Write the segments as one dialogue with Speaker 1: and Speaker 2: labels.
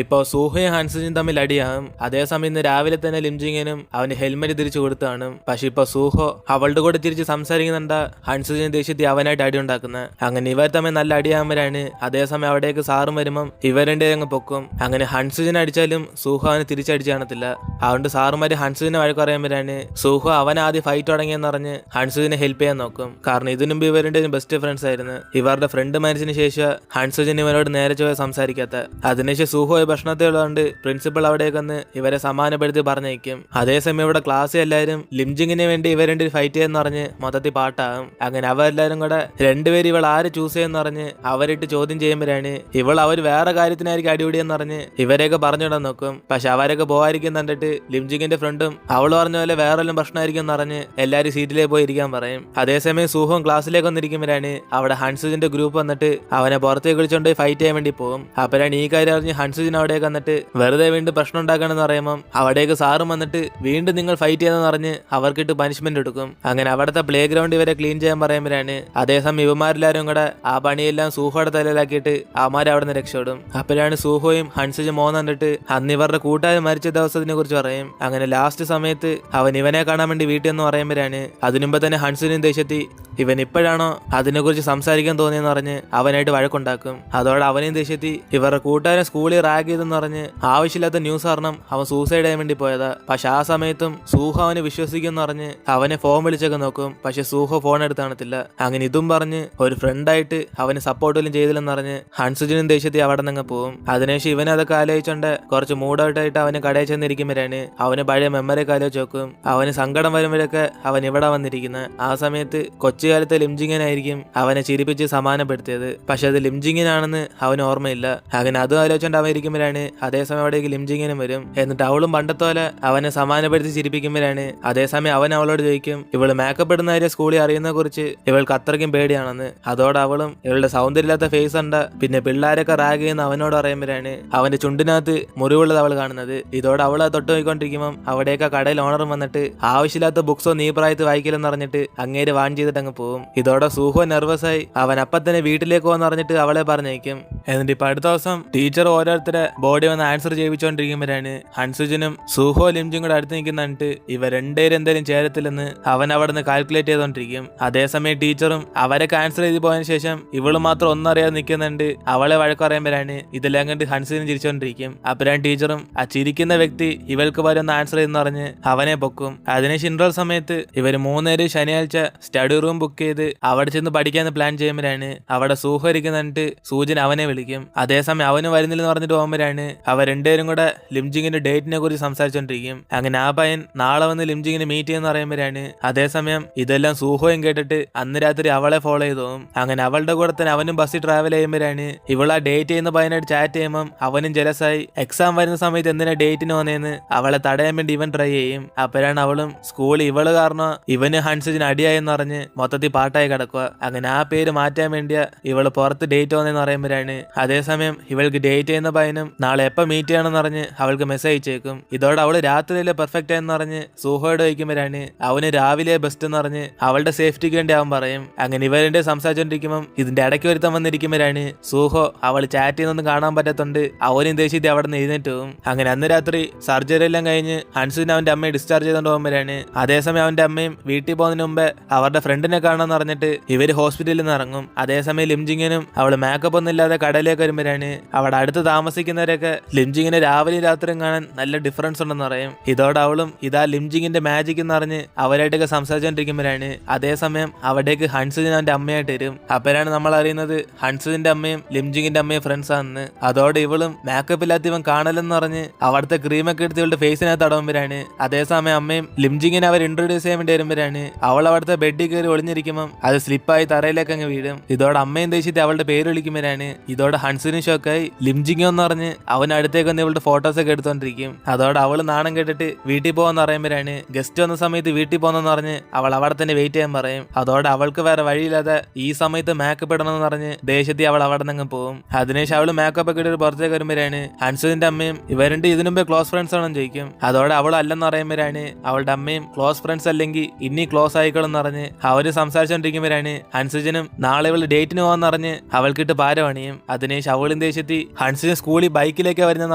Speaker 1: ഇപ്പോൾ സൂഹയും ഹൻസുജും തമ്മിൽ അടിയാകും. അതേസമയം ഇന്ന് രാവിലെ തന്നെ ലിംജിങ്ങിനും അവന് ഹെൽമെറ്റ് തിരിച്ചു കൊടുത്താണ്. പക്ഷെ ഇപ്പൊ സൂഹോ അവളുടെ കൂടെ തിരിച്ച് സംസാരിക്കുന്നുണ്ട ഹൻസുജിന് ദേഷ്യത്തിൽ അവനായിട്ട് അടി ഉണ്ടാക്കുന്നത്. അങ്ങനെ ഇവർ തമ്മിൽ നല്ല അടിയാകുമ്പോഴാണ്. അതേസമയം അവിടേക്ക് സാറും വരുമ്പം ഇവരുടെ അങ്ങ് പൊക്കും. അങ്ങനെ ഹൻസുജിനെ അടിച്ചാലും സൂഹോ അവന് തിരിച്ചടിച്ച് കാണത്തില്ല. അതുകൊണ്ട് സാറുമാര് ഹൻസുജിനെ വഴക്ക് പറയുമ്പോഴാണ് സൂഹോ അവൻ ആദ്യം ഫൈറ്റ് തുടങ്ങിയെന്ന് പറഞ്ഞ് ഹൻസുജിനെ ഹെൽപ്പ് ചെയ്യാൻ നോക്കും. കാരണം ഇതിനു മുമ്പ് ഇവരുടെ ബെസ്റ്റ് ഫ്രണ്ട്സ് ആയിരുന്നു. ഇവരുടെ ഫ്രണ്ട് മരിച്ചതിന് ശേഷം ഹൻസുജിന് ഇവരോട് നേരെ ചോദിച്ചാൽ സംസാരിക്കാത്ത. അതിനുശേഷം സൂഹോ ഭക്ഷണത്തിലുള്ളതുകൊണ്ട് പ്രിൻസിപ്പൾ അവിടേക്ക് വന്ന് ഇവരെ സമാനപ്പെടുത്തി പറഞ്ഞേക്കും. അതേസമയം ഇവിടെ ക്ലാസ്സിൽ എല്ലാവരും ലിംജിങ്ങിന് വേണ്ടി ഇവരുടെ ഫൈറ്റ് ചെയ്യുന്ന പറഞ്ഞ് മൊത്തത്തിൽ പാട്ടാകും. അങ്ങനെ അവരെല്ലാരും കൂടെ രണ്ടുപേരും ഇവൾ ആര് ചൂസ് ചെയ്യുന്ന പറഞ്ഞ് അവരിട്ട് ചോദ്യം ചെയ്യുമ്പോഴാണ് ഇവൾ അവർ വേറെ കാര്യത്തിനായിരിക്കും അടിപിടിയെന്ന് പറഞ്ഞ് ഇവരെയൊക്കെ പറഞ്ഞിടാൻ നോക്കും. പക്ഷെ അവരൊക്കെ പോകാതിരിക്കും കണ്ടിട്ട് ലിംജിങ്ങിന്റെ ഫ്രണ്ടും അവൾ പറഞ്ഞ പോലെ വേറെ പ്രശ്നമായിരിക്കും എന്ന് പറഞ്ഞ് എല്ലാവരും സീറ്റിലേക്ക് പോയി ഇരിക്കാൻ പറയും. അതേസമയം സൂഹം ക്ലാസ്സിലേക്ക് വന്നിരിക്കുമ്പോഴാണ് അവിടെ ഹൻസുജിന്റെ ഗ്രൂപ്പ് വന്നിട്ട് അവനെ പുറത്തേക്ക് വിളിച്ചോണ്ട് ഫൈറ്റ് ചെയ്യാൻ വേണ്ടി പോകും. അപ്പോഴാണ് ഈ കാര്യം അറിഞ്ഞ് ഹൻസുജിൻ അവിടേക്ക് വന്നിട്ട് വെറുതെ വീണ്ടും പ്രശ്നം ഉണ്ടാക്കണമെന്ന് പറയുമ്പോൾ അവിടേക്ക് സാറും വന്നിട്ട് വീണ്ടും നിങ്ങൾ ഫൈറ്റ് ചെയ്യാന്ന് പറഞ്ഞ് അവർക്കിട്ട് പനിഷ്മെന്റ് എടുക്കും. അങ്ങനെ അവിടുത്തെ പ്ലേ ഗ്രൗണ്ട് ഇവരെ ക്ലീൻ ചെയ്യാൻ പറയുമ്പോഴാണ്. അതേസമയം ഇവന്മാരെല്ലാരും കൂടെ ആ പണിയെല്ലാം സൂഹോയുടെ തലയിലാക്കിയിട്ട് അവന്മാരെ അവിടെ നിന്ന് രക്ഷപ്പെടും. അപ്പോഴാണ് സൂഹോയും ഹൻസുജും കണ്ടിട്ട് അന്ന് ഇവരുടെ കൂട്ടുകാരൻ മരിച്ച ദിവസത്തിനെ കുറിച്ച് പറയും. അങ്ങനെ ലാസ്റ്റ് സമയത്ത് അവൻ ഇവനെ കാണാൻ വേണ്ടി വീട്ടിൽ എന്ന് പറയുമ്പോഴാണ് അതിനുമ്പ് തന്നെ ഹൻസുജിനും ദേഷ്യത്തി ഇവൻ ഇപ്പോഴാണോ അതിനെക്കുറിച്ച് സംസാരിക്കാൻ തോന്നിയെന്ന് പറഞ്ഞ് അവനായിട്ട് വഴക്കുണ്ടാക്കും. അതോടെ അവനെയും ദേഷ്യത്തി ഇവരുടെ കൂട്ടുകാരൻ സ്കൂളിൽ റാഗ് ചെയ്തെന്ന് പറഞ്ഞ് ആവശ്യമില്ലാത്ത ന്യൂസ് കാരണം അവൻ സൂസൈഡ് ചെയ്യാൻ വേണ്ടി പോയതാ. പക്ഷെ ആ സമയത്തും സൂഹോ അവനെ വിശ്വസിക്കുമെന്ന് പറഞ്ഞ് അവനെ ഫോൺ വിളിച്ചൊക്കെ നോക്കും. പക്ഷെ സൂഹോ ഫോൺ എടുത്ത് കാണത്തില്ല. അങ്ങനെ ഇതും പറഞ്ഞ് ഒരു ഫ്രണ്ടായിട്ട് അവന് സപ്പോർട്ട് ചെയ്തില്ലെന്ന് പറഞ്ഞ് ഹൻസുജിനും ദേഷ്യത്തി അവിടെ നിന്ന് പോകും. അതിനുശേഷം ഇവനെ അതൊക്കെ ആലോചിച്ചോണ്ട് കുറച്ച് മൂഡൌട്ടായിട്ട് അവന് കടയിൽ ചെന്നിരിക്കുമ്പോഴാണ് അവന് പഴയ മെമ്മറി ഒക്കെ ആലോചിച്ച് നോക്കും. അവന് സങ്കടം വരുമ്പോഴൊക്കെ അവൻ ഇവിടെ വന്നിരിക്കുന്നത്. ആ സമയത്ത് കൊച്ചുകാലത്തെ ലിംജിങ്ങിനായിരിക്കും അവനെ ചിരിപ്പിച്ച് സമാനപ്പെടുത്തിയത്. പക്ഷെ അത് ലിംജിങ്ങിനാണെന്ന് അവന് ഓർമ്മയില്ല. അങ്ങനെ അതും ആലോചിച്ചോണ്ട് അവൻ ഇരിക്കുമ്പോഴാണ് അതേസമയം അവിടേക്ക് ലിംജിങ്ങിനും വരും. എന്നിട്ട് അവളും പണ്ടത്തോലെ അവനെ സമാനപ്പെടുത്തി ചിരിപ്പിക്കുമ്പോഴാണ് അതേസമയം അവൻ അവളോട് ചോദിക്കും ഇവള് മേക്കപ്പ് ഇടുന്ന കാര്യം സ്കൂളിൽ അറിയുന്നതിനെ കുറിച്ച് ഇവൾക്ക് അത്രയ്ക്കും പേടിയാണെന്ന്. അതോടെ അവളും ഇവളുടെ സൗന്ദര്യമില്ലാത്ത ഫേസ് ഉണ്ട് പിന്നെ പിള്ളേരൊക്കെ റാഗ് ചെയ്യുന്ന അവനോട് പറയുമ്പോഴാണ് അവന്റെ ചുണ്ടിനകത്ത് മുറിവുള്ളത് അവൾ കാണുന്നത്. ഇതോടെ അവളെ തൊട്ട് പോയിക്കൊണ്ടിരിക്കുമ്പോൾ അവിടേക്ക് കടയിൽ ഓണറും വന്നിട്ട് ആവശ്യമില്ലാത്ത ബുക്സോ നീ പ്രായത്ത് വായിക്കില്ലെന്ന് പറഞ്ഞിട്ട് അങ്ങേര് വാൺ ചെയ്തിട്ട് അങ്ങ് പോകും. ഇതോടെ സൂഹോ നെർവസ് ആയി അവൻ അപ്പം തന്നെ വീട്ടിലേക്ക് പോകാന്ന് പറഞ്ഞിട്ട് അവളെ പറഞ്ഞേക്കും. എന്നിട്ട് ഇപ്പൊ അടുത്ത ദിവസം ടീച്ചർ ഓരോരുത്തരെ ബോഡി വന്ന് ആൻസർ ചെയ്യിച്ചുകൊണ്ടിരിക്കുമ്പോഴാണ് ഹൻസുജിനും സൂഹോ ലിംജും കൂടെ അടുത്ത് നിൽക്കുന്നിട്ട് ഇവ രണ്ടുപേരും എന്തായാലും ചേരത്തില്ലെന്ന് അവൻ അവിടെ നിന്ന് കാൽക്കുലേറ്റ് ചെയ്തോണ്ടിരിക്കും. അതേസമയം ടീച്ചറും അവരൊക്കെ ആൻസർ ചെയ്ത് പോയതിനു ശേഷം ഇവള് മാത്രം ഒന്നും അറിയാതെ നിൽക്കുന്നുണ്ട്. അവളെ വഴക്ക് പറയുമ്പോഴാണ് ഇതെല്ലാം കണ്ട് ഹൻസുജിനും ചിരിച്ചോണ്ടിരിക്കും. അപ്പോഴാണ് ടീച്ചറും ആ ചിരിക്കുന്ന വ്യക്തി ഇവൾക്ക് വരുന്ന ആൻസർ ചെയ്തെന്ന് പറഞ്ഞ് അവനെ പൊക്കും. അതിനുശേഷം ഇൻട്രൽ സമയത്ത് ഇവര് മൂന്നേര് ശനിയാഴ്ച സ്റ്റഡി റൂം ബുക്ക് ചെയ്ത് അവിടെ ചെന്ന് പഠിക്കാന്ന് പ്ലാൻ ചെയ്യുമ്പോഴാണ് അവിടെ സൂഹോ ഇരിക്കുന്നിട്ട് സൂജൻ അവനെ വിളിക്കും. അതേസമയം അവന് വരുന്നില്ലെന്ന് പറഞ്ഞിട്ട് പോകുമ്പോഴാണ് അവർ രണ്ടുപേരും കൂടെ ലിംജിങ്ങിന്റെ ഡേറ്റിനെ കുറിച്ച് സംസാരിച്ചോണ്ടിരിക്കും. അങ്ങനെ ആ പയ്യൻ നാളെ വന്ന് ലിംജിങ്ങിനെ മീറ്റ് ചെയ്യുന്ന പറയുമ്പോഴാണ് അതേസമയം ഇതെല്ലാം സൂഹോയും കേട്ടിട്ട് അന്ന് രാത്രി അവളെ ഫോളോ ചെയ്തു പോകും. അങ്ങനെ അവളുടെ കൂടെ തന്നെ അവനും ബസ്സിൽ ട്രാവൽ ചെയ്യുമ്പോഴാണ് ഇവൾ ആ ഡേറ്റ് ചെയ്യുന്ന പയ്യനായിട്ട് ചാറ്റ് ചെയ്യുമ്പോൾ അവനും ജലസായി എക്സാം വരുന്ന സമയത്ത് എന്തിനാ ഡേറ്റിന് വന്നേന്ന് അവളെ തടയാൻ വേണ്ടി ഇവൻ ട്രൈ ചെയ്യും. അപ്പോഴാണ് അവളും സ്കൂളിൽ ഇവള് കാരണം ഇവന് ഹൻസുജിന് അടിയായെന്ന് പറഞ്ഞ് മൊത്തത്തിൽ പാട്ടായി കിടക്കുക. അങ്ങനെ ആ പേര് മാറ്റാൻ വേണ്ടിയാ ഇവള് പുറത്ത് ഡേറ്റ് വന്നെന്ന് പറയുമ്പോഴാണ് അതേസമയം ഇവൾക്ക് ഡേറ്റ് ചെയ്യുന്ന പയ്യനും നാളെ എപ്പോൾ മീറ്റ് ചെയ്യണമെന്ന് പറഞ്ഞ് അവൾക്ക് മെസ്സേജ് അയച്ചേക്കും. ഇതോടെ അവള് രാത്രിയിലെ പെർഫെക്റ്റ് ആയെന്ന് പറഞ്ഞ് സൂഹോയോട് വയ്ക്കുമ്പോഴാണ് അവന് രാവിലെ ബെസ്റ്റ് എന്ന് പറഞ്ഞ് അവളുടെ സേഫ്റ്റിക്ക് വേണ്ടി അവൻ പറയും. അങ്ങനെ ഇവരുടെ സംസാരിച്ചോണ്ടിരിക്കുമ്പോൾ ഇതിന്റെ ഇടയ്ക്ക് ഒരുത്തം വന്നിരിക്കുമ്പോഴാണ് സൂഹോ അവൾ ചാറ്റ് ചെയ്യുന്നൊന്നും കാണാൻ പറ്റാത്തോണ്ട് അവനും ദേഷ്യത്തിൽ അവിടെ നിന്ന് എഴുന്നേറ്റ് പോകും. അങ്ങനെ അന്ന് രാത്രി സർജറി എല്ലാം കഴിഞ്ഞ് ഹൻസുജിന് അവന്റെ അമ്മയെ ഡിസ്ചാർജ് ചെയ്തോണ്ട് പോകുമ്പോഴാണ് അതേസമയം അവന്റെ അമ്മയും വീട്ടിൽ പോകുന്നതിന് മുമ്പ് അവരുടെ ഫ്രണ്ടിനെ കാണാന്ന് പറഞ്ഞിട്ട് ഇവര് ഹോസ്പിറ്റലിൽ നിന്ന് ഇറങ്ങും. അതേസമയം ലിംജിങ്ങിനും അവള് മേക്കപ്പ് ഒന്നും ഇല്ലാതെ കടയിലേക്ക് വരുമ്പോഴാണ് അവിടെ അടുത്ത് താമസിക്കുന്നവരൊക്കെ ലിംജിങ്ങിനെ രാവിലെയും രാത്രിയും കാണാൻ നല്ല ഡിഫറൻസ് ഉണ്ടെന്ന് പറയും. ഇതോടെ അവളും ഇതാ ലിംജിങ്ങിന്റെ മാജിക് എന്ന് പറഞ്ഞ് അവരായിട്ടൊക്കെ സംസാരിച്ചോണ്ടിരിക്കുമ്പോഴാണ് അതേസമയം അവിടേക്ക് ഹൻസുജിൻ അവന്റെ അമ്മയായിട്ട് വരും. അപ്പോഴാണ് നമ്മൾ അറിയുന്നത് ഹൻസുജിന്റെ അമ്മയും ലിംജിങ്ങിന്റെ അമ്മയും ഫ്രണ്ട്സ് ആണെന്ന്. അതോടെ ഇവളും മേക്കപ്പ് ഇല്ലാത്ത ഇവൻ കാണലെന്ന് പറഞ്ഞ് അവിടുത്തെ ക്രീമൊക്കെ എടുത്ത് ഇവളുടെ ഫേസിനകത്ത് തടവുമ്പോഴാണ് അതേസമയം അമ്മയും ലിംജിങ്ങിനെ അവർ ഇൻട്രൊഡ്യൂസ് ചെയ്യാൻ വേണ്ടി വരുമ്പോഴാണ് അവൾ അവിടുത്തെ ബെഡിൽ കയറി ഒളിഞ്ഞിരിക്കുമ്പോൾ അത് സ്ലിപ്പായി തറയിലേക്ക് അങ്ങ് വീഴും. ഇതോടെ അമ്മയും ദേഷ്യത്തിൽ അവളുടെ പേര് വിളിക്കുമ്പോഴാണ് ഇതോടെ ഹൻസുനും ഷോക്കായി ലിംജിങ്ങോ എന്ന് പറഞ്ഞ് അവൻ അടുത്തേക്ക് വന്ന് ഇവളുടെ ഫോട്ടോസ് ഒക്കെ എടുത്തോണ്ടിരിക്കും. അതോടെ അവള് നാണം കേട്ടിട്ട് വീട്ടിൽ പോകാന്ന് പറയുമ്പോഴാണ് ഗസ്റ്റ് വന്ന സമയത്ത് വീട്ടിൽ പോകുന്നെന്ന് പറഞ്ഞ് അവൾ അവിടെ തന്നെ വെയിറ്റ് ചെയ്യാൻ പറയും. അതോടെ അവൾക്ക് വേറെ വഴിയില്ലാതെ ഈ സമയത്ത് മേക്കപ്പ് ഇടണമെന്ന് പറഞ്ഞ് ദേഷ്യത്തിൽ അവൾ അവിടെ നിന്ന് പോകും. അതിനുശേഷം അവള് മേക്കപ്പ് ഒക്കെ ഇട്ട് പുറത്തേക്ക് വരുമ്പോഴാണ് ഹൻസുജിന്റെ അമ്മയും ഇവരുടെ ഇതിനുമ്പേ ക്ലോസ് ഫ്രണ്ട്സ് ആണെന്ന് ചോദിക്കും. അതോടെ അവൾ അല്ലെന്ന് പറയുമ്പോഴാണ് അവളുടെ അമ്മയും ക്ലോസ് ഫ്രണ്ട്സ് അല്ലെങ്കിൽ ഇനി ക്ലോസ് ആയിക്കോളെന്ന് പറഞ്ഞ് അവര് സംസാരിച്ചോണ്ടിരിക്കുമ്പോഴാണ് ഹൻസുജിനും നാളെ ഇവള് ഡേറ്റിന് പോകാന്ന് പറഞ്ഞ് അവൾക്കിട്ട് പാര പണിയും. അതിനുശേഷം അവളും ദേഷ്യത്തിൽ ഹൻസുജിന് സ്കൂളിൽ സ്കൂളിൽ ബൈക്കിലേക്ക് വരുന്നെന്ന്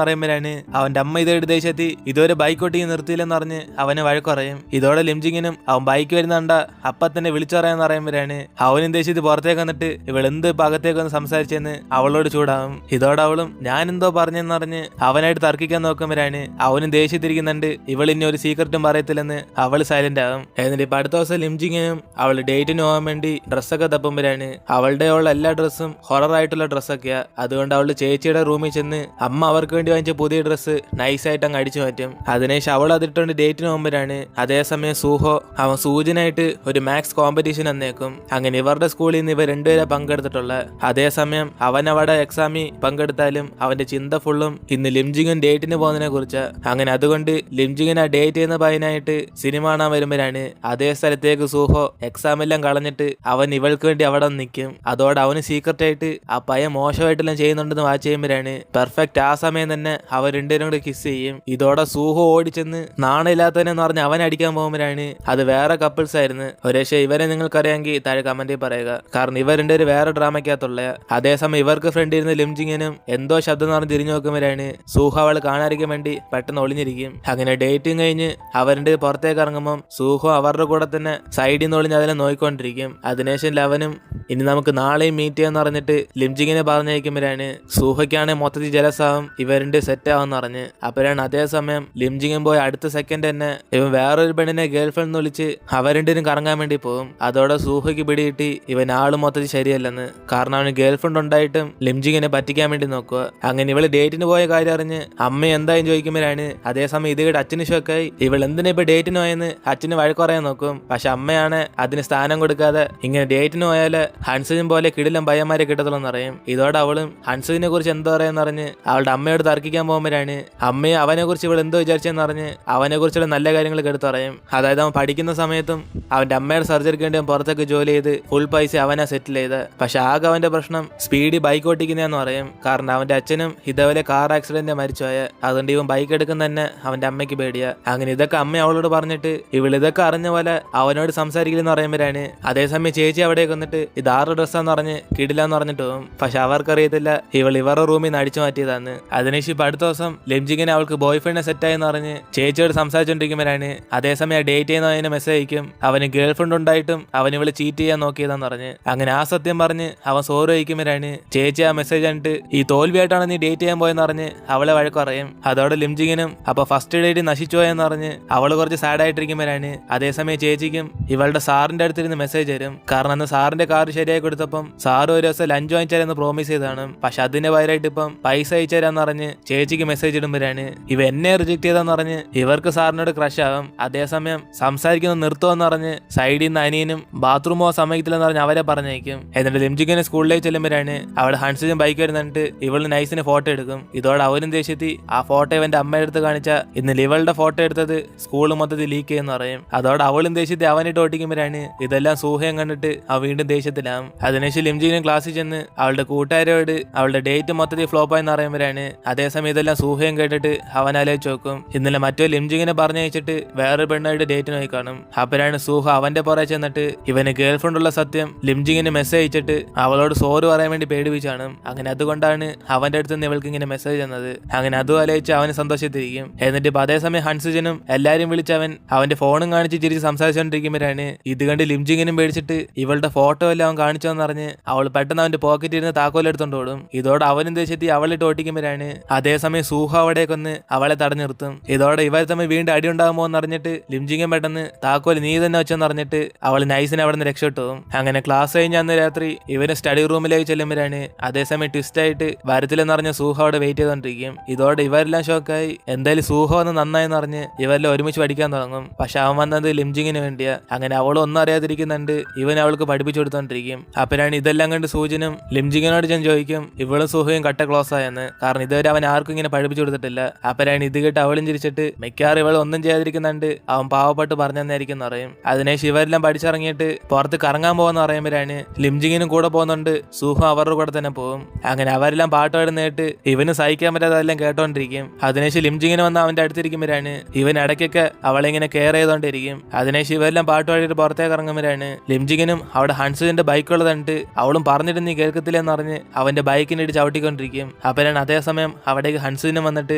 Speaker 1: പറയുമ്പോഴാണ് അവന്റെ അമ്മ ഇതേടെ ദേശത്തി ഇതുവരെ ബൈക്ക് ഓട്ടിക്ക് നിർത്തിയില്ലെന്ന് പറഞ്ഞ് അവനെ വഴക്കുറയും. ഇതോടെ ലിംജിങ്ങിനും അവൻ ബൈക്ക് വരുന്നുണ്ട അപ്പ തന്നെ വിളിച്ചു പറയാന്ന് പറയുമ്പോഴാണ് അവനും ദേശത്ത് പുറത്തേക്ക് വന്നിട്ട് ഇവൾ എന്ത് അകത്തേക്ക് വന്ന് സംസാരിച്ചെന്ന് അവളോട് ചൂടാവും. ഇതോടെ അവളും ഞാൻ എന്തോ പറഞ്ഞെന്ന് പറഞ്ഞ് അവനായിട്ട് തർക്കിക്കാൻ നോക്കുമ്പോഴാണ് അവനും ദേഷ്യത്തിരിക്കുന്നുണ്ട് ഇവൾ ഇനി ഒരു സീക്രറ്റും പറയത്തില്ലെന്ന് അവൾ സൈലന്റ് ആകും. എന്നിട്ട് ഇപ്പൊ അടുത്ത ദിവസം ലിംജിങ്ങിനും അവൾ ഡേറ്റിന് പോകാൻ വേണ്ടി ഡ്രസ്സൊക്കെ തപ്പുമ്പോഴാണ് അവളുടെ ഉള്ള എല്ലാ ഡ്രസ്സും ഹൊററായിട്ടുള്ള ഡ്രസ്സൊക്കെയാ. അതുകൊണ്ട് അവളുടെ ചേച്ചിയുടെ റൂമിൽ ചെന്ന് അമ്മ അവർക്ക് വേണ്ടി വാങ്ങിച്ച പുതിയ ഡ്രസ്സ് നൈസായിട്ട് അങ്ങ് അടിച്ചു മാറ്റും. അതിനുശേഷം അവൾ അതിട്ടുകൊണ്ട് ഡേറ്റിന് പോകുമ്പോഴാണ് അതേസമയം സൂഹോ അവൻ സൂചനായിട്ട് ഒരു മാത്സ് കോമ്പറ്റീഷൻ എന്നേക്കും. അങ്ങനെ ഇവരുടെ സ്കൂളിൽ നിന്ന് ഇവർ രണ്ടുപേരെ പങ്കെടുത്തിട്ടുള്ള. അതേസമയം അവൻ അവിടെ എക്സാമിൽ പങ്കെടുത്താലും അവന്റെ ചിന്ത ഫുള്ളും ഇന്ന് ലിംജിങ്ങൻ ഡേറ്റിന് പോകുന്നതിനെ കുറിച്ച്. അങ്ങനെ അതുകൊണ്ട് ലിംജിങ്ങൻ ആ ഡേറ്റ് ചെയ്യുന്ന പയ്യനായിട്ട് സിനിമ കാണാൻ വരുമ്പോഴാണ് അതേ സ്ഥലത്തേക്ക് സൂഹോ എക്സാം എല്ലാം കളഞ്ഞിട്ട് അവൻ ഇവൾക്ക് വേണ്ടി അവിടെ നിൽക്കും. അതോടെ അവന് സീക്രട്ട് ആയിട്ട് ആ പയ്യൻ മോശമായിട്ടെല്ലാം ചെയ്യുന്നുണ്ടെന്ന് വാച്ച് ചെയ്യുമ്പോഴാണ് പെർഫെക്റ്റ് ആ സമയം തന്നെ അവർ രണ്ടുപേരും കൂടെ കിസ് ചെയ്യും. ഇതോടെ സൂഹോ ഓടിച്ചെന്ന് നാണില്ലാത്തവനെന്ന് പറഞ്ഞ് അവൻ അടിക്കാൻ പോകുമ്പോഴാണ് അത് വേറെ കപ്പിൾസ് ആയിരുന്നു. ഒരേശേ ഇവരെ നിങ്ങൾക്കറിയാമെങ്കിൽ താഴെ കമന്റിൽ പറയുക. കാരണം ഇവർ രണ്ടുപേരും വേറെ ഡ്രാമയ്ക്കകത്തുള്ള. അതേസമയം ഇവർക്ക് ഫ്രണ്ട് ഇരുന്ന് ലിംജിങ്ങിനും എന്തോ ശബ്ദം എന്ന് പറഞ്ഞ് തിരിഞ്ഞു നോക്കുമ്പോഴാണ് സൂഹോ അവൾ കാണാതിരിക്കാൻ വേണ്ടി പെട്ടെന്ന് ഒളിഞ്ഞിരിക്കും. അങ്ങനെ ഡേറ്റും കഴിഞ്ഞ് അവരുടെ പുറത്തേക്ക് ഇറങ്ങുമ്പോൾ സൂഹോ അവരുടെ കൂടെ തന്നെ സൈഡിൽ നിന്ന് ഒളിഞ്ഞ് അതിനെ നോക്കിക്കൊണ്ടിരിക്കും. അതിനുശേഷം ലവനും ഇനി നമുക്ക് നാളെയും മീറ്റ് ചെയ്യാന്ന് പറഞ്ഞിട്ട് ലിംജിങ്ങിനെ പറഞ്ഞയക്കുമ്പോഴാണ് സൂഹയ്ക്കാണെങ്കിൽ മൊത്തത്തിൽ ജലസാവും ഇവരുടെ സെറ്റ് ആവെന്ന് പറഞ്ഞ്. അപ്പോഴാണ് അതേസമയം ലിംജിങ്ങൻ പോയി അടുത്ത സെക്കൻഡ് തന്നെ ഇവൻ വേറൊരു പെണ്ണിനെ ഗേൾഫ്രണ്ട് എന്ന് വിളിച്ച് അവരുണ്ടേരും കറങ്ങാൻ വേണ്ടി പോകും. അതോടെ സൂഹയ്ക്ക് പിടികിട്ടി ഇവൻ ആള് മൊത്തത്തിൽ ശരിയല്ലെന്ന്. കാരണം അവന് ഗേൾഫ്രണ്ട് ഉണ്ടായിട്ടും ലിംജിങ്ങിനെ പറ്റിക്കാൻ വേണ്ടി നോക്കുക. അങ്ങനെ ഇവള് ഡേറ്റിന് പോയ കാര്യം അറിഞ്ഞ് അമ്മ എന്തായും ചോദിക്കുമ്പോഴാണ് അതേസമയം ഇതുകേട്ട് അച്ഛന് ഷോക്കായി. ഇവൾ എന്തിനാ ഇപ്പൊ ഡേറ്റിന് പോയെന്ന് അച്ഛന് വഴക്ക് പറയാൻ നോക്കും. പക്ഷെ അമ്മയാണ് അതിന് സ്ഥാനം കൊടുക്കാതെ ഇങ്ങനെ ഡേറ്റിന് പോയാല് ഹൻസിനും പോലെ കിടിലം പയ്യന്മാരെ കിട്ടത്തുള്ളൂ അറിയും. ഇതോടെ അവളും ഹൻസിനെ കുറിച്ച് എന്തോ പറയാന്ന് പറഞ്ഞ് അവളുടെ അമ്മയോട് തർക്കിക്കാൻ പോകുമ്പോഴാണ് അമ്മയെ അവനെ കുറിച്ച് ഇവൾ എന്തോ വിചാരിച്ചെന്ന് പറഞ്ഞ് അവനെ കുറിച്ചുള്ള നല്ല കാര്യങ്ങൾ എടുത്തു പറയും. അതായത് അവൻ പഠിക്കുന്ന സമയത്തും അവന്റെ അമ്മയുടെ സർജറിക്ക് വേണ്ടി പുറത്തൊക്കെ ജോലി ചെയ്ത് ഫുൾ പൈസ അവനെ സെറ്റിൽ ചെയ്ത്. പക്ഷെ ആകെ അവന്റെ പ്രശ്നം സ്പീഡിൽ ബൈക്ക് ഓട്ടിക്കുന്നതെന്ന് പറയും. കാരണം അവന്റെ അച്ഛനും ഇതേപോലെ കാർ ആക്സിഡന്റ് മരിച്ചുപോയ. അതുകൊണ്ട് ഇവൻ ബൈക്ക് എടുക്കുന്ന തന്നെ അവന്റെ അമ്മയ്ക്ക് പേടിയാ. അങ്ങനെ ഇതൊക്കെ അമ്മ അവളോട് പറഞ്ഞിട്ട് ഇവൾ ഇതൊക്കെ അറിഞ്ഞ പോലെ അവനോട് സംസാരിക്കില്ലെന്ന് പറയുമ്പോഴാണ് അതേസമയം ചേച്ചി അവിടേക്ക് വന്നിട്ട് ഇത് 6 ഡ്രസ്സാന്ന് പറഞ്ഞ് കിടില്ലാന്ന് പറഞ്ഞിട്ട് പോകും. പക്ഷെ അവർക്കറിയത്തില്ല ഇവൾ ഇവരുടെ റൂമിൽ നിന്ന് അടിച്ചു മാറ്റിയതാന്ന്. അതിനുശേഷം ഇപ്പൊ അടുത്ത ദിവസം ലിംജിങ്ങിനെ അവൾക്ക് ബോയ് ഫ്രണ്ടിനെ സെറ്റായെന്ന് പറഞ്ഞ് ചേച്ചിയോട് സംസാരിച്ചോണ്ടിരിക്കുമ്പോഴാണ് അതേസമയം ഡേറ്റ് ചെയ്യുന്നതിന് മെസ്സേജ് അയക്കും അവന് ഗേൾ ഫ്രണ്ട് ഉണ്ടായിട്ടും അവൻ ഇവള് ചീറ്റ് ചെയ്യാൻ നോക്കിയതാന്ന് പറഞ്ഞ്. അങ്ങനെ ആ സത്യം പറഞ്ഞ് അവൻ സോറി അയക്കുമ്പോഴാണ് ചേച്ചി ആ മെസ്സേജ് കണ്ടിട്ട് ഈ തോൽവിയായിട്ടാണ് നീ ഡേറ്റ് ചെയ്യാൻ പോയെന്ന് പറഞ്ഞ് അവളെ വഴക്ക് പറയും. അതോടെ ലിംജിങ്ങിനും അപ്പൊ ഫസ്റ്റ് ഡേറ്റ് നശിച്ചു പോയെന്ന് പറഞ്ഞ് അവള് കുറച്ച് സാഡ് ആയിട്ടിരിക്കുമ്പോഴാണ് അതേസമയം ചേച്ചിക്കും ഇവളുടെ സാറിന്റെ അടുത്തിരുന്ന് മെസ്സേജ് തരും. കാരണം അന്ന് സാറിന്റെ കാർ ശരിയായി കൊടുത്തപ്പം സാറ് ഒരു ദിവസം ലഞ്ച് വാങ്ങിച്ചാലെന്ന് പ്രോമിസ് ചെയ്താണ്. പക്ഷെ അതിന്റെ പകരമായിട്ട് ഇപ്പം പൈസ അയച്ചു തരാന്ന് പറഞ്ഞ് ചേച്ചിക്ക് മെസ്സേജ് ഇടുമ്പോഴാണ് ഇവ എന്നെ റിജക്ട് ചെയ്താന്ന് പറഞ്ഞ് ഇവർക്ക് സാറിനോട് ക്രഷ് ആകും. അതേസമയം സംസാരിക്കുന്നത് നിർത്തുമെന്ന് പറഞ്ഞ് സൈഡിൽ നിന്ന് അനിയനും ബാത്റൂമോ സമ്മതിക്കില്ലെന്ന് പറഞ്ഞ് അവരെ പറഞ്ഞേക്കും. എന്നിട്ട് ലിംജിങ്ങിനെ സ്കൂളിലേക്ക് ചെല്ലുമ്പോഴാണ് അവിടെ ഹൻസിനും ബൈക്ക് വരുന്നിട്ട് ഇവള് നൈസിന് ഫോട്ടോ എടുക്കും. ഇതോടെ അവരും ദേഷ്യത്തി ആ ഫോട്ടോ ഇവന്റെ അമ്മയുടെ അടുത്ത് കാണിച്ച ഇന്ന് ഇവളുടെ ഫോട്ടോ എടുത്തത് സ്കൂൾ മൊത്തത്തിൽ ലീക്ക് ചെയ്യുന്ന പറയും. അതോടെ അവളും ദേഷ്യത്തിൽ അവനിട്ട് ഓട്ടിക്കുമ്പോഴാണ് ഇതെല്ലാം സൂഹയം കണ്ടിട്ട് അവ വീണ്ടും ദേഷ്യത്തിലാവും. അതിനുശേഷം ലിംജിനും ക്ലാസ്സിൽ ചെന്ന് അവളുടെ കൂട്ടുകാരോട് അവളുടെ ഡേറ്റ് മൊത്തത്തിൽ ഫ്ലോപ്പായെന്ന് പറയുമ്പോഴാണ് അതേസമയം ഇതെല്ലാം സൂഹയം കേട്ടിട്ട് അവൻ ആലോചിച്ച് നോക്കും ഇന്നലെ മറ്റോ ലിംജിങ്ങിനെ പറഞ്ഞയച്ചിട്ട് വേറൊരു പെണ്ണായിട്ട് ഡേറ്റിന് പോയി കാണും. അപ്പോഴാണ് സൂഹ അവന്റെ പുറകെ ചെന്നിട്ട് ഇവന് ഗേൾഫ്രണ്ട് ഉള്ള സത്യം ലിംജിങ്ങിന് മെസ്സേജ് അയച്ചിട്ട് അവളോട് സോറി പറയാൻ വേണ്ടി പേടിപ്പിച്ചാണ്. അങ്ങനെ അതുകൊണ്ടാണ് അവന്റെ അടുത്ത് നിന്ന് ഇവൾക്ക് ഇങ്ങനെ മെസ്സേജ് തന്നത്. അങ്ങനെ അതും ആലോചിച്ച് അവന് സന്തോഷത്തിരിക്കും. എന്നിട്ട് ഇപ്പൊ അതേസമയം ഹൻസുജനും എല്ലാരും വിളിച്ചവൻ അവന്റെ ഫോണും കാണിച്ച് ചിരിച്ച് സംസാരിച്ചുകൊണ്ടിരിക്കുമ്പോഴാണ് ഇത് കണ്ട് ലിംജിങ്ങിനും പേടിച്ചിട്ട് ഇവളുടെ ഫോട്ടോ എല്ലാം അവൻ കാണിച്ചോന്ന് പറഞ്ഞ് അവൾ പെട്ടെന്ന് അവന്റെ പോക്കറ്റിൽ ഇരുന്ന് താക്കോലെടുത്തോണ്ട് ഓടും. ഇതോടെ അവനും ദേശത്തി അവളിട്ട് ഓട്ടിക്കുമ്പോഴാണ് അതേസമയം സൂഹ അവിടേക്കൊന്ന് അവളെ തടഞ്ഞു നിർത്തും. ഇതോടെ ഇവർ തമ്മിൽ വീണ്ടും അടി ഉണ്ടാകുമോ എന്നറിഞ്ഞിട്ട് ലിംജിങ്ങൻ പെട്ടെന്ന് താക്കോൽ നീ തന്നെ വെച്ചെന്ന് അറിഞ്ഞിട്ട് അവൾ നൈസിനെ അവിടെ നിന്ന് രക്ഷപ്പെട്ടു പോകും. അങ്ങനെ ക്ലാസ് കഴിഞ്ഞ അന്ന് രാത്രി ഇവര് സ്റ്റഡി റൂമിലേക്ക് ചെല്ലുമ്പോഴാണ് അതേസമയം ട്വിസ്റ്റ് ആയിട്ട് വരത്തില്ലെന്നറിഞ്ഞ സൂഹ അവിടെ വെയിറ്റ് ചെയ്തോണ്ടിരിക്കും. ഇതോടെ ഇവരെല്ലാം ഷോക്കായി. എന്തായാലും സൂഹ വന്ന് നന്നായെന്ന് അറിഞ്ഞ് ഇവരെല്ലാം ഒരുമിച്ച് പഠിക്കാൻ തുടങ്ങും. പക്ഷെ അവൻ വന്നത് ലിംജിങ്ങിന് വേണ്ടിയാ. അങ്ങനെ അവൾ ഒന്നും അറിയാതിരിക്കുന്നുണ്ട് ഇവൻ അവൾക്ക് പഠിപ്പിച്ചു കൊടുത്തോണ്ടിരിക്കും. അപ്പോഴാണ് ഇതെല്ലാം കണ്ട് സൂചനും ലിംജിങ്ങിനോട് ഞാൻ ചോദിക്കും ഇവളും സൂഹയും കട്ട ക്ലോസ് ആയെന്ന്. കാരണം ഇതുവരെ അവൻ ആർക്കും ഇങ്ങനെ പഠിപ്പിച്ചു കൊടുത്തിട്ടില്ല. അപ്പോഴാണ് ഇത് കേട്ട് അവളും ചിരിച്ചിട്ട് മിക്കവാറും ഇവൾ ഒന്നും ചെയ്യാതിരിക്കുന്നുണ്ട് അവൻ പാവപ്പെട്ട് പറഞ്ഞെന്നായിരിക്കും പറയും. അതിനുശേഷം ഇവരെല്ലാം പഠിച്ചിറങ്ങിയിട്ട് പുറത്ത് കറങ്ങാൻ പോകുന്ന പറയുമ്പോഴാണ് ലിംജിങ്ങിനും കൂടെ പോകുന്നുണ്ട് സൂഹ അവരുടെ കൂടെ തന്നെ പോകും. അങ്ങനെ അവരെല്ലാം പാട്ട് പാടുന്നേട്ട് ഇവന് സഹിക്കാൻ പറ്റാതെല്ലാം കേട്ടോണ്ടിരിക്കും. അതിനുശേഷം ലിംജിങ്ങിന് വന്ന് അവന്റെ അടുത്തിരിക്കുമ്പോഴാണ് ഇവൻ ഇടയ്ക്കൊക്കെ അവളെ ഇങ്ങനെ കെയർ ചെയ്തോണ്ടിരിക്കും. അതിനുശേഷം ഇവരെല്ലാം പാട്ട് പാടിയിട്ട് പുറത്തേക്ക് ഇറങ്ങുമ്പോഴാണ് ലിംജിങ്ങിനും അവിടെ ഹൻസുജിന്റെ ബൈക്കുള്ളത് കണ്ടിട്ട് അവളും പറഞ്ഞിട്ട് നീ കേൾക്കത്തില്ലെന്ന് പറഞ്ഞ് അവന്റെ ബൈക്കിനിട്ട് ചവിട്ടിക്കൊണ്ടിരിക്കും. അപ്പോഴാണ് അതേസമയം അവിടേക്ക് ഹൻസുജിനും വന്നിട്ട്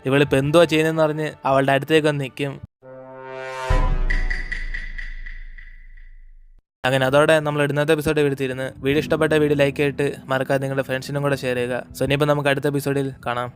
Speaker 1: ഇവളിപ്പോൾ എന്തുവാ ചെയ്യുന്നതെന്ന് പറഞ്ഞ് അവളുടെ അടുത്തേക്ക് വന്ന് നിൽക്കും. അങ്ങനെ അതോടെ നമ്മൾ ഇന്നത്തെ എപ്പിസോഡ് എടുത്തിരുന്നു. വീഡിയോ ഇഷ്ടപ്പെട്ട വീഡിയോ ലൈക്ക് ചെയ്തിട്ട് മറക്കാതെ നിങ്ങളുടെ ഫ്രണ്ട്സിനും കൂടെ ഷെയർ ചെയ്യുക. സോ ഇനിയിപ്പോൾ നമുക്ക് അടുത്ത എപ്പിസോഡിൽ കാണാം.